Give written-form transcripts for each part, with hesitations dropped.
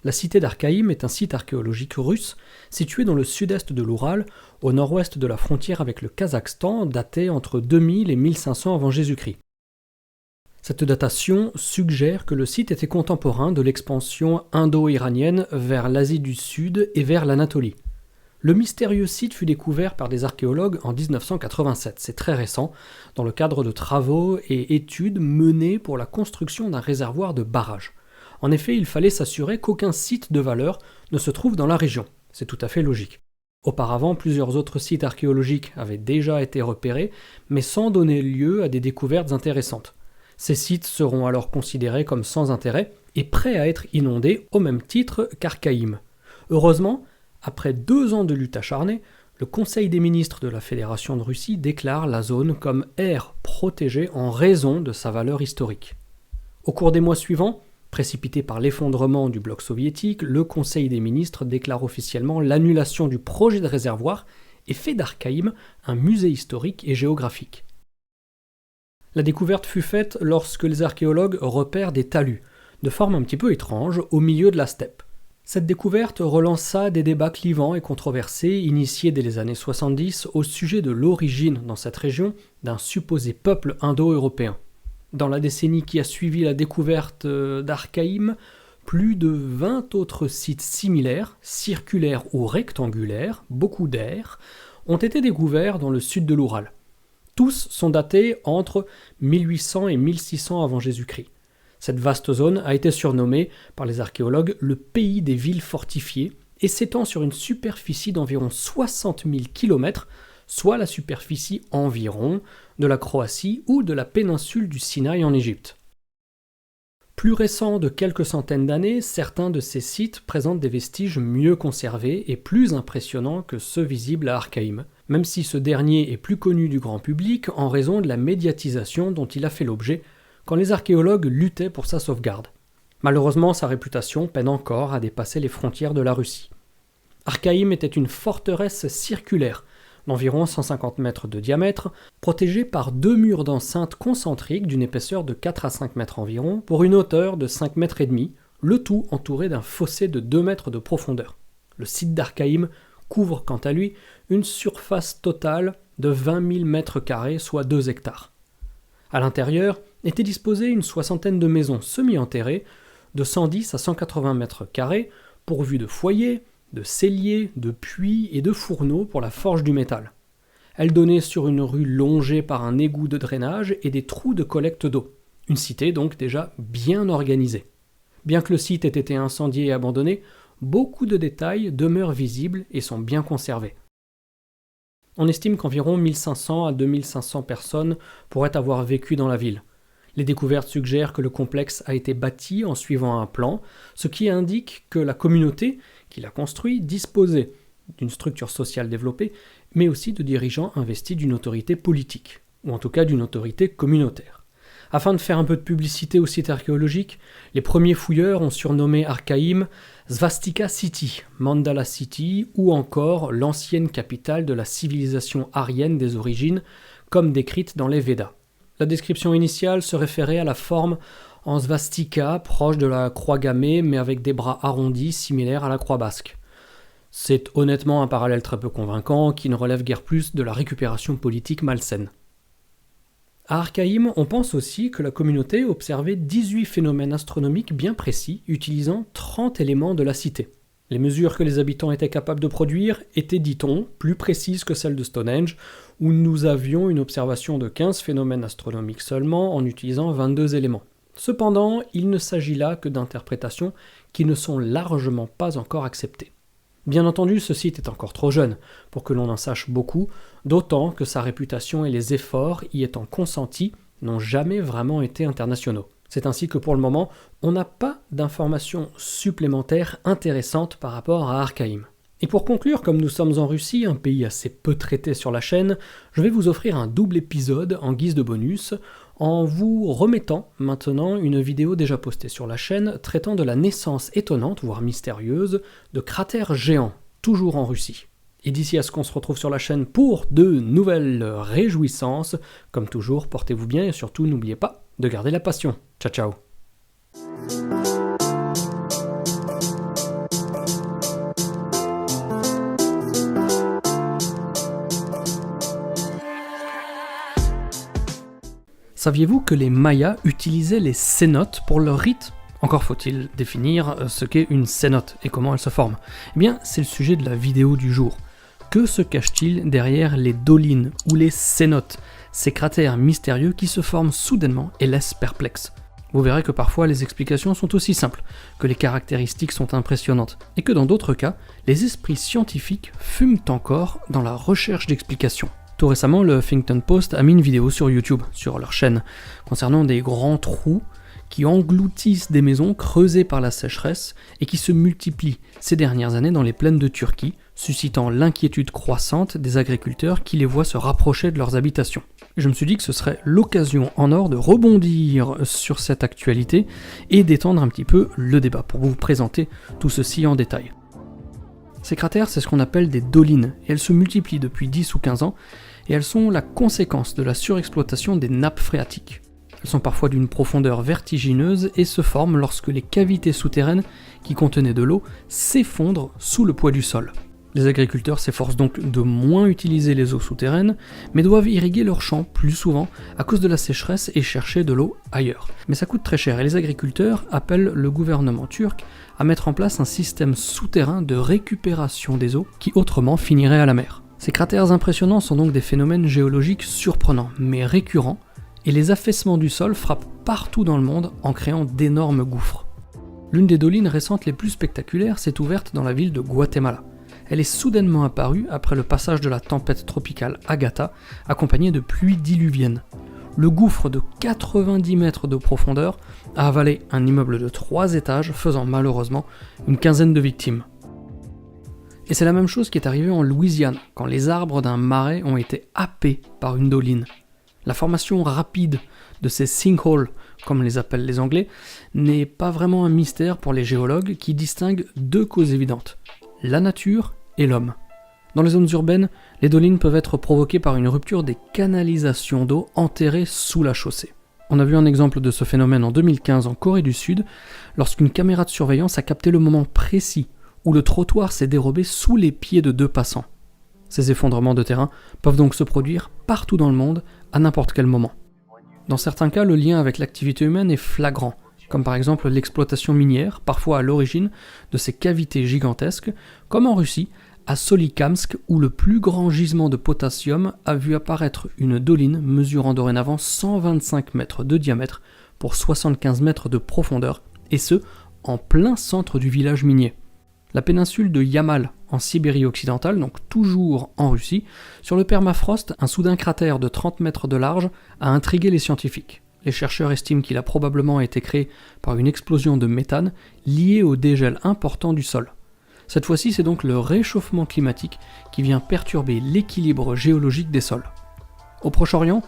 La cité d'Archaïm est un site archéologique russe situé dans le sud-est de l'Oural, au nord-ouest de la frontière avec le Kazakhstan, daté entre 2000 et 1500 avant Jésus-Christ. Cette datation suggère que le site était contemporain de l'expansion indo-iranienne vers l'Asie du Sud et vers l'Anatolie. Le mystérieux site fut découvert par des archéologues en 1987, c'est très récent, dans le cadre de travaux et études menés pour la construction d'un réservoir de barrage. En effet, il fallait s'assurer qu'aucun site de valeur ne se trouve dans la région. C'est tout à fait logique. Auparavant, plusieurs autres sites archéologiques avaient déjà été repérés, mais sans donner lieu à des découvertes intéressantes. Ces sites seront alors considérés comme sans intérêt et prêts à être inondés au même titre qu'Archaïm. Heureusement, après 2 ans de lutte acharnée, le Conseil des ministres de la Fédération de Russie déclare la zone comme aire protégée en raison de sa valeur historique. Au cours des mois suivants, précipité par l'effondrement du bloc soviétique, le Conseil des ministres déclare officiellement l'annulation du projet de réservoir et fait d'Archaïm un musée historique et géographique. La découverte fut faite lorsque les archéologues repèrent des talus, de forme un petit peu étrange, au milieu de la steppe. Cette découverte relança des débats clivants et controversés initiés dès les années 70 au sujet de l'origine dans cette région d'un supposé peuple indo-européen. Dans la décennie qui a suivi la découverte d'Archaïm, plus de 20 autres sites similaires, circulaires ou rectangulaires, beaucoup d'aires, ont été découverts dans le sud de l'Oural. Tous sont datés entre 1800 et 1600 avant Jésus-Christ. Cette vaste zone a été surnommée par les archéologues le pays des villes fortifiées et s'étend sur une superficie d'environ 60 000 km, soit la superficie environ de la Croatie ou de la péninsule du Sinaï en Égypte. Plus récents de quelques centaines d'années, certains de ces sites présentent des vestiges mieux conservés et plus impressionnants que ceux visibles à Archaïm, même si ce dernier est plus connu du grand public en raison de la médiatisation dont il a fait l'objet quand les archéologues luttaient pour sa sauvegarde. Malheureusement, sa réputation peine encore à dépasser les frontières de la Russie. Archaïm était une forteresse circulaire, d'environ 150 mètres de diamètre, protégée par 2 murs d'enceinte concentriques d'une épaisseur de 4 à 5 mètres environ, pour une hauteur de 5 mètres et demi, le tout entouré d'un fossé de 2 mètres de profondeur. Le site d'Archaïm couvre quant à lui une surface totale de 20 000 mètres carrés, soit 2 hectares. À l'intérieur étaient disposées une soixantaine de maisons semi-enterrées, de 110 à 180 mètres carrés, pourvues de foyers, de celliers, de puits et de fourneaux pour la forge du métal. Elle donnait sur une rue longée par un égout de drainage et des trous de collecte d'eau. Une cité donc déjà bien organisée. Bien que le site ait été incendié et abandonné, beaucoup de détails demeurent visibles et sont bien conservés. On estime qu'environ 1500 à 2500 personnes pourraient avoir vécu dans la ville. Les découvertes suggèrent que le complexe a été bâti en suivant un plan, ce qui indique que la communauté qui l'a construit disposait d'une structure sociale développée, mais aussi de dirigeants investis d'une autorité politique, ou en tout cas d'une autorité communautaire. Afin de faire un peu de publicité au site archéologique, les premiers fouilleurs ont surnommé Archaïm Svastika City, Mandala City, ou encore l'ancienne capitale de la civilisation aryenne des origines, comme décrite dans les Védas. La description initiale se référait à la forme en svastika, proche de la croix gammée, mais avec des bras arrondis, similaires à la croix basque. C'est honnêtement un parallèle très peu convaincant, qui ne relève guère plus de la récupération politique malsaine. À Archaïm, on pense aussi que la communauté observait 18 phénomènes astronomiques bien précis, utilisant 30 éléments de la cité. Les mesures que les habitants étaient capables de produire étaient, dit-on, plus précises que celles de Stonehenge, où nous avions une observation de 15 phénomènes astronomiques seulement en utilisant 22 éléments. Cependant, il ne s'agit là que d'interprétations qui ne sont largement pas encore acceptées. Bien entendu, ce site est encore trop jeune pour que l'on en sache beaucoup, d'autant que sa réputation et les efforts y étant consentis n'ont jamais vraiment été internationaux. C'est ainsi que pour le moment, on n'a pas d'informations supplémentaires intéressantes par rapport à Archaïm. Et pour conclure, comme nous sommes en Russie, un pays assez peu traité sur la chaîne, je vais vous offrir un double épisode en guise de bonus, en vous remettant maintenant une vidéo déjà postée sur la chaîne traitant de la naissance étonnante, voire mystérieuse, de cratères géants, toujours en Russie. Et d'ici à ce qu'on se retrouve sur la chaîne pour de nouvelles réjouissances, comme toujours, portez-vous bien et surtout n'oubliez pas de garder la passion. Ciao ciao. Saviez-vous que les Mayas utilisaient les cénotes pour leurs rites ? Encore faut-il définir ce qu'est une cénote et comment elle se forme. Eh bien, c'est le sujet de la vidéo du jour. Que se cache-t-il derrière les dolines ou les cénotes, ces cratères mystérieux qui se forment soudainement et laissent perplexes ? Vous verrez que parfois les explications sont aussi simples, que les caractéristiques sont impressionnantes, et que dans d'autres cas, les esprits scientifiques fument encore dans la recherche d'explications. Tout récemment, le Huffington Post a mis une vidéo sur YouTube, sur leur chaîne, concernant des grands trous qui engloutissent des maisons creusées par la sécheresse et qui se multiplient ces dernières années dans les plaines de Turquie, suscitant l'inquiétude croissante des agriculteurs qui les voient se rapprocher de leurs habitations. Je me suis dit que ce serait l'occasion en or de rebondir sur cette actualité et d'étendre un petit peu le débat pour vous présenter tout ceci en détail. Ces cratères, c'est ce qu'on appelle des dolines, et elles se multiplient depuis 10 ou 15 ans, et elles sont la conséquence de la surexploitation des nappes phréatiques. Elles sont parfois d'une profondeur vertigineuse et se forment lorsque les cavités souterraines qui contenaient de l'eau s'effondrent sous le poids du sol. Les agriculteurs s'efforcent donc de moins utiliser les eaux souterraines, mais doivent irriguer leurs champs plus souvent à cause de la sécheresse et chercher de l'eau ailleurs. Mais ça coûte très cher et les agriculteurs appellent le gouvernement turc à mettre en place un système souterrain de récupération des eaux qui autrement finirait à la mer. Ces cratères impressionnants sont donc des phénomènes géologiques surprenants, mais récurrents, et les affaissements du sol frappent partout dans le monde en créant d'énormes gouffres. L'une des dolines récentes les plus spectaculaires s'est ouverte dans la ville de Guatemala. Elle est soudainement apparue après le passage de la tempête tropicale Agatha, accompagnée de pluies diluviennes. Le gouffre de 90 mètres de profondeur a avalé un immeuble de 3 étages, faisant malheureusement une quinzaine de victimes. Et c'est la même chose qui est arrivée en Louisiane, quand les arbres d'un marais ont été happés par une doline. La formation rapide de ces sinkholes, comme les appellent les Anglais, n'est pas vraiment un mystère pour les géologues qui distinguent deux causes évidentes, la nature et l'homme. Dans les zones urbaines, les dolines peuvent être provoquées par une rupture des canalisations d'eau enterrées sous la chaussée. On a vu un exemple de ce phénomène en 2015 en Corée du Sud, lorsqu'une caméra de surveillance a capté le moment précis où le trottoir s'est dérobé sous les pieds de 2 passants. Ces effondrements de terrain peuvent donc se produire partout dans le monde, à n'importe quel moment. Dans certains cas, le lien avec l'activité humaine est flagrant, comme par exemple l'exploitation minière, parfois à l'origine de ces cavités gigantesques, comme en Russie, à Solikamsk, où le plus grand gisement de potassium a vu apparaître une doline mesurant dorénavant 125 mètres de diamètre pour 75 mètres de profondeur, et ce, en plein centre du village minier. La péninsule de Yamal, en Sibérie occidentale, donc toujours en Russie, sur le permafrost, un soudain cratère de 30 mètres de large a intrigué les scientifiques. Les chercheurs estiment qu'il a probablement été créé par une explosion de méthane liée au dégel important du sol. Cette fois-ci, c'est donc le réchauffement climatique qui vient perturber l'équilibre géologique des sols. Au Proche-Orient,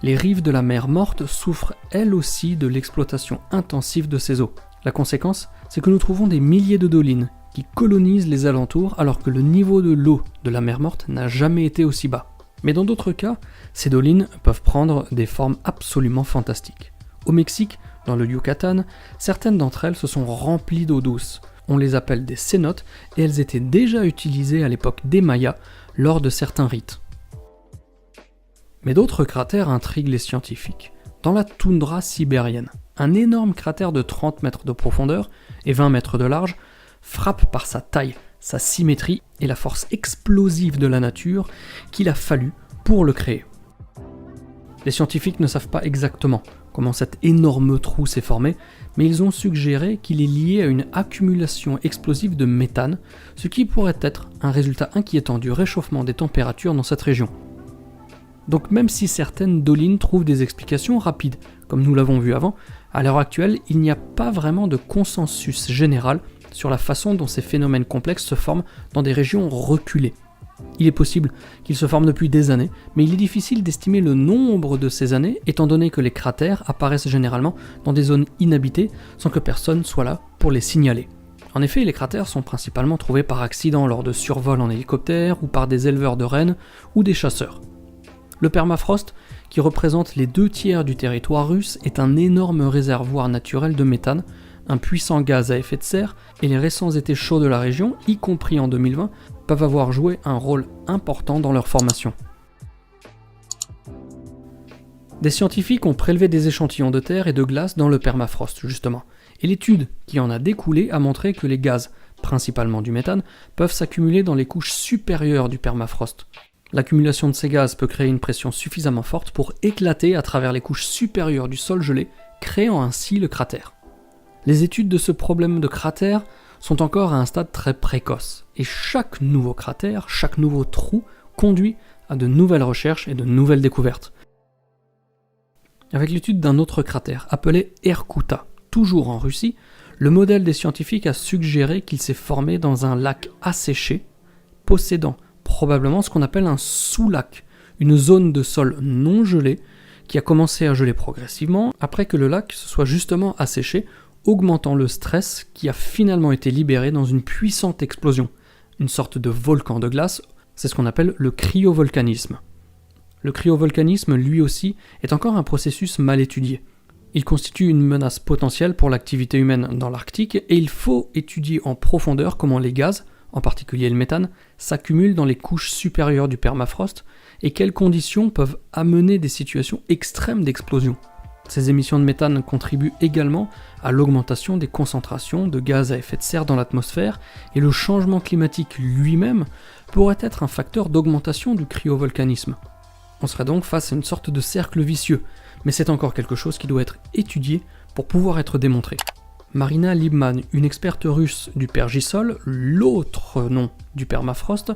les rives de la mer Morte souffrent elles aussi de l'exploitation intensive de ces eaux. La conséquence, c'est que nous trouvons des milliers de dolines qui colonisent les alentours alors que le niveau de l'eau de la mer Morte n'a jamais été aussi bas. Mais dans d'autres cas, ces dolines peuvent prendre des formes absolument fantastiques. Au Mexique, dans le Yucatan, certaines d'entre elles se sont remplies d'eau douce. On les appelle des cénotes et elles étaient déjà utilisées à l'époque des Mayas lors de certains rites. Mais d'autres cratères intriguent les scientifiques. Dans la toundra sibérienne, un énorme cratère de 30 mètres de profondeur et 20 mètres de large frappe par sa taille, sa symétrie et la force explosive de la nature qu'il a fallu pour le créer. Les scientifiques ne savent pas exactement comment cet énorme trou s'est formé, mais ils ont suggéré qu'il est lié à une accumulation explosive de méthane, ce qui pourrait être un résultat inquiétant du réchauffement des températures dans cette région. Donc même si certaines dolines trouvent des explications rapides, comme nous l'avons vu avant, à l'heure actuelle, il n'y a pas vraiment de consensus général sur la façon dont ces phénomènes complexes se forment dans des régions reculées. Il est possible qu'ils se forment depuis des années, mais il est difficile d'estimer le nombre de ces années, étant donné que les cratères apparaissent généralement dans des zones inhabitées sans que personne soit là pour les signaler. En effet, les cratères sont principalement trouvés par accident lors de survols en hélicoptère ou par des éleveurs de rennes ou des chasseurs. Le permafrost, qui représente les 2/3 du territoire russe, est un énorme réservoir naturel de méthane, un puissant gaz à effet de serre, et les récents étés chauds de la région, y compris en 2020, peuvent avoir joué un rôle important dans leur formation. Des scientifiques ont prélevé des échantillons de terre et de glace dans le permafrost, justement. Et l'étude qui en a découlé a montré que les gaz, principalement du méthane, peuvent s'accumuler dans les couches supérieures du permafrost. L'accumulation de ces gaz peut créer une pression suffisamment forte pour éclater à travers les couches supérieures du sol gelé, créant ainsi le cratère. Les études de ce problème de cratère sont encore à un stade très précoce, et chaque nouveau cratère, chaque nouveau trou conduit à de nouvelles recherches et de nouvelles découvertes. Avec l'étude d'un autre cratère, appelé Erkuta, toujours en Russie, le modèle des scientifiques a suggéré qu'il s'est formé dans un lac asséché, possédant probablement ce qu'on appelle un sous-lac, une zone de sol non gelée qui a commencé à geler progressivement après que le lac se soit justement asséché, augmentant le stress qui a finalement été libéré dans une puissante explosion, une sorte de volcan de glace, c'est ce qu'on appelle le cryovolcanisme. Le cryovolcanisme, lui aussi, est encore un processus mal étudié. Il constitue une menace potentielle pour l'activité humaine dans l'Arctique et il faut étudier en profondeur comment les gaz, en particulier le méthane, s'accumulent dans les couches supérieures du permafrost et quelles conditions peuvent amener des situations extrêmes d'explosion. Ces émissions de méthane contribuent également à l'augmentation des concentrations de gaz à effet de serre dans l'atmosphère et le changement climatique lui-même pourrait être un facteur d'augmentation du cryovolcanisme. On serait donc face à une sorte de cercle vicieux, mais c'est encore quelque chose qui doit être étudié pour pouvoir être démontré. Marina Libman, une experte russe du pergisol, l'autre nom du permafrost,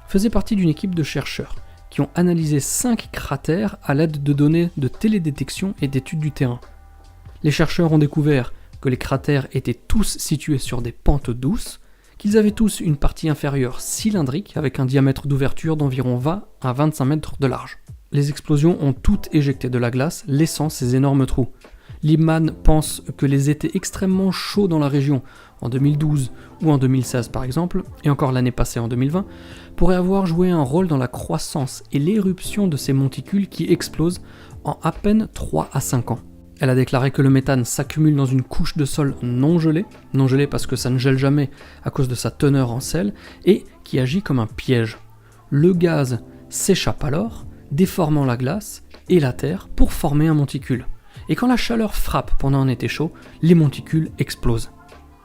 faisait partie d'une équipe de chercheurs qui ont analysé 5 cratères à l'aide de données de télédétection et d'études du terrain. Les chercheurs ont découvert que les cratères étaient tous situés sur des pentes douces, qu'ils avaient tous une partie inférieure cylindrique avec un diamètre d'ouverture d'environ 20 à 25 mètres de large. Les explosions ont toutes éjecté de la glace, laissant ces énormes trous. Liebman pense que les étés extrêmement chauds dans la région, en 2012 ou en 2016 par exemple, et encore l'année passée en 2020, pourraient avoir joué un rôle dans la croissance et l'éruption de ces monticules qui explosent en à peine 3 à 5 ans. Elle a déclaré que le méthane s'accumule dans une couche de sol non gelée parce que ça ne gèle jamais à cause de sa teneur en sel, et qui agit comme un piège. Le gaz s'échappe alors, déformant la glace et la terre pour former un monticule. Et quand la chaleur frappe pendant un été chaud, les monticules explosent.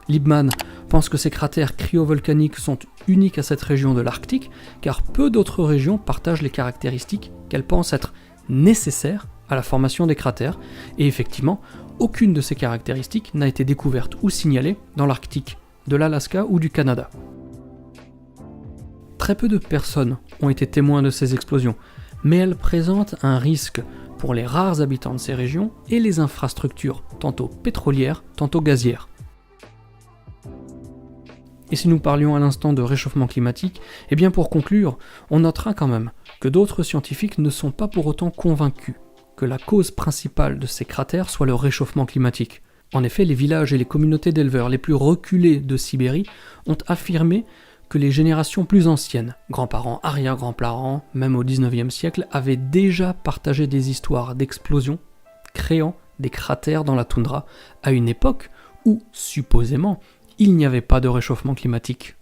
Liebman pense que ces cratères cryovolcaniques sont uniques à cette région de l'Arctique, car peu d'autres régions partagent les caractéristiques qu'elle pense être nécessaires à la formation des cratères, et effectivement, aucune de ces caractéristiques n'a été découverte ou signalée dans l'Arctique, de l'Alaska ou du Canada. Très peu de personnes ont été témoins de ces explosions, mais elles présentent un risque pour les rares habitants de ces régions et les infrastructures, tantôt pétrolières, tantôt gazières. Et si nous parlions à l'instant de réchauffement climatique, eh bien pour conclure, on notera quand même que d'autres scientifiques ne sont pas pour autant convaincus que la cause principale de ces cratères soit le réchauffement climatique. En effet, les villages et les communautés d'éleveurs les plus reculés de Sibérie ont affirmé que les générations plus anciennes, grands-parents, arrière-grands-parents, même au XIXe siècle, avaient déjà partagé des histoires d'explosions, créant des cratères dans la toundra, à une époque où, supposément, il n'y avait pas de réchauffement climatique.